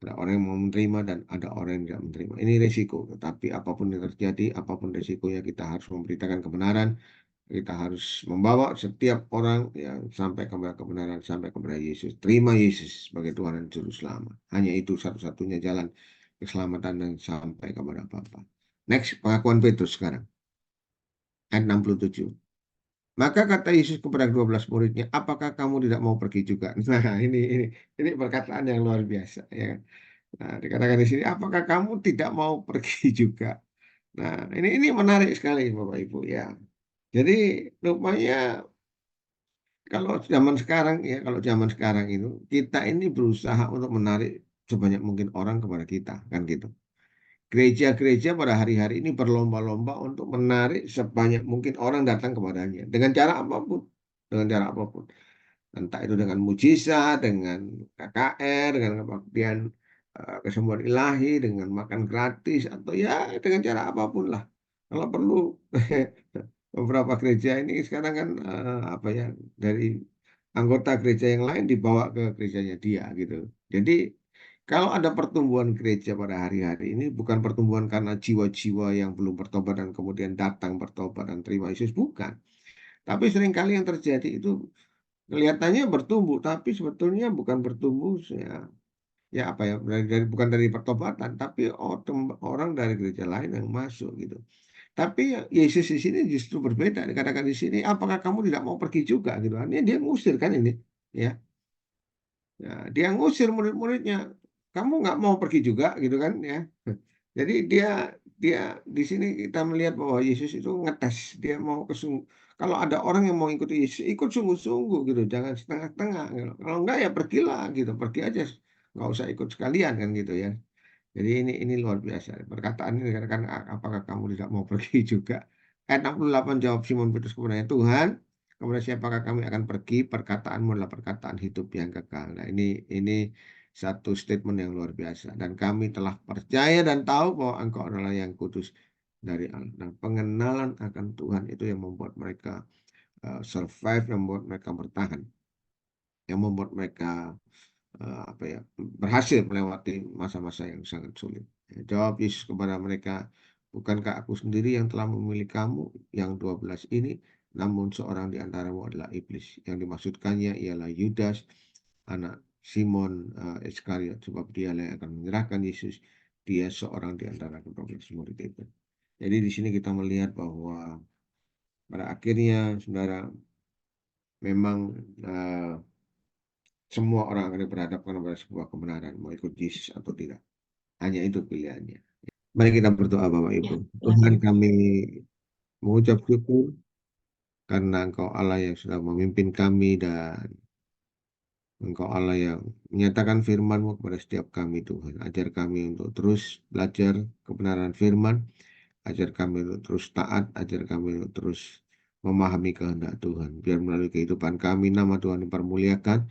Ada orang yang mau menerima dan ada orang yang tidak menerima. Ini risiko. Tetapi apapun yang terjadi, apapun risikonya, kita harus memberitakan kebenaran. Kita harus membawa setiap orang yang sampai kepada kebenaran, sampai kepada Yesus. Terima Yesus sebagai Tuhan dan Juru Selamat. Hanya itu satu-satunya jalan keselamatan dan sampai kepada Bapa. Next, pengakuan Petrus sekarang. Ayat 67. Maka kata Yesus kepada 12 muridnya, apakah kamu tidak mau pergi juga? Nah, ini perkataan yang luar biasa, ya. Nah, dikatakan di sini, apakah kamu tidak mau pergi juga? Nah, ini menarik sekali, Bapak Ibu, ya. Jadi rupanya kalau zaman sekarang itu kita ini berusaha untuk menarik sebanyak mungkin orang kepada kita, kan gitu. Gereja-gereja pada hari-hari ini berlomba-lomba untuk menarik sebanyak mungkin orang datang kepadanya dengan cara apapun, dengan cara apapun. Entah itu dengan mujizat, dengan KKR, dengan kebaktian kesembuhan ilahi, dengan makan gratis, atau ya dengan cara apapun lah. Kalau perlu beberapa gereja ini sekarang kan apa ya, dari anggota gereja yang lain dibawa ke gerejanya dia gitu. Jadi kalau ada pertumbuhan gereja pada hari-hari ini bukan pertumbuhan karena jiwa-jiwa yang belum bertobat dan kemudian datang bertobat dan terima Yesus, bukan. Tapi seringkali yang terjadi itu kelihatannya bertumbuh, tapi sebetulnya bukan bertumbuh ya, ya apa ya, bukan dari pertobatan, tapi orang dari gereja lain yang masuk gitu. Tapi Yesus di sini justru berbeda. Dikatakan di sini, apakah kamu tidak mau pergi juga gitu? Artinya dia ngusir kan ini, ya. Ya, dia ngusir murid-muridnya. Kamu nggak mau pergi juga gitu kan, ya. Jadi dia dia di sini kita melihat bahwa Yesus itu ngetes. Dia mau kalau ada orang yang mau ikuti Yesus, ikut sungguh-sungguh gitu, jangan setengah-setengah gitu. Kalau enggak ya pergilah gitu, pergi aja, nggak usah ikut sekalian kan gitu ya. Jadi ini luar biasa. Perkataan ini dikatakan, apakah kamu tidak mau pergi juga? Ayat 68 jawab Simon Petrus kepadanya, Tuhan, kepada siapakah kami akan pergi? Perkataanmu adalah perkataan hidup yang kekal. Nah, ini satu statement yang luar biasa. Dan kami telah percaya dan tahu bahwa Engkau adalah yang kudus dari Allah. Nah, pengenalan akan Tuhan itu yang membuat mereka survive, yang membuat mereka bertahan, yang membuat mereka apa ya, berhasil melewati masa-masa yang sangat sulit. Ya, jawab Yesus kepada mereka, bukankah aku sendiri yang telah memilih kamu yang 12 ini? namun seorang di antaramu adalah iblis. Yang dimaksudkannya ialah Yudas, anak Simon Iskariot, sebab dialah yang akan menyerahkan Yesus. Dia seorang di antara ke-12 murid itu. Jadi di sini kita melihat bahwa pada akhirnya, saudara, memang semua orang akan diperhadapkan pada sebuah kebenaran, mau ikut Yesus atau tidak. Hanya itu pilihannya. Mari kita berdoa, Bapak Ya, Ibu. silakan. Tuhan, kami mengucap syukur karena Engkau Allah yang sudah memimpin kami, dan Engkau Allah yang menyatakan firman-Mu kepada setiap kami, Tuhan. Ajar kami untuk terus belajar kebenaran firman, ajar kami untuk terus taat, ajar kami untuk terus memahami kehendak Tuhan. Biar melalui kehidupan kami nama Tuhan dipermuliakan,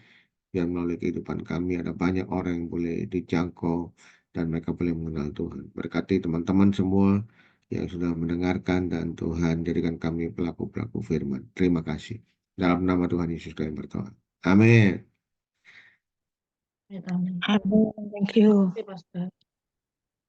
biar melalui kehidupan kami ada banyak orang yang boleh dijangkau dan mereka boleh mengenal Tuhan. Berkati teman-teman semua yang sudah mendengarkan, dan Tuhan jadikan kami pelaku-pelaku firman. Terima kasih. Dalam nama Tuhan Yesus kami berdoa. Amin. Ya, amin. Amin. Thank you. Terima kasih, Pastor.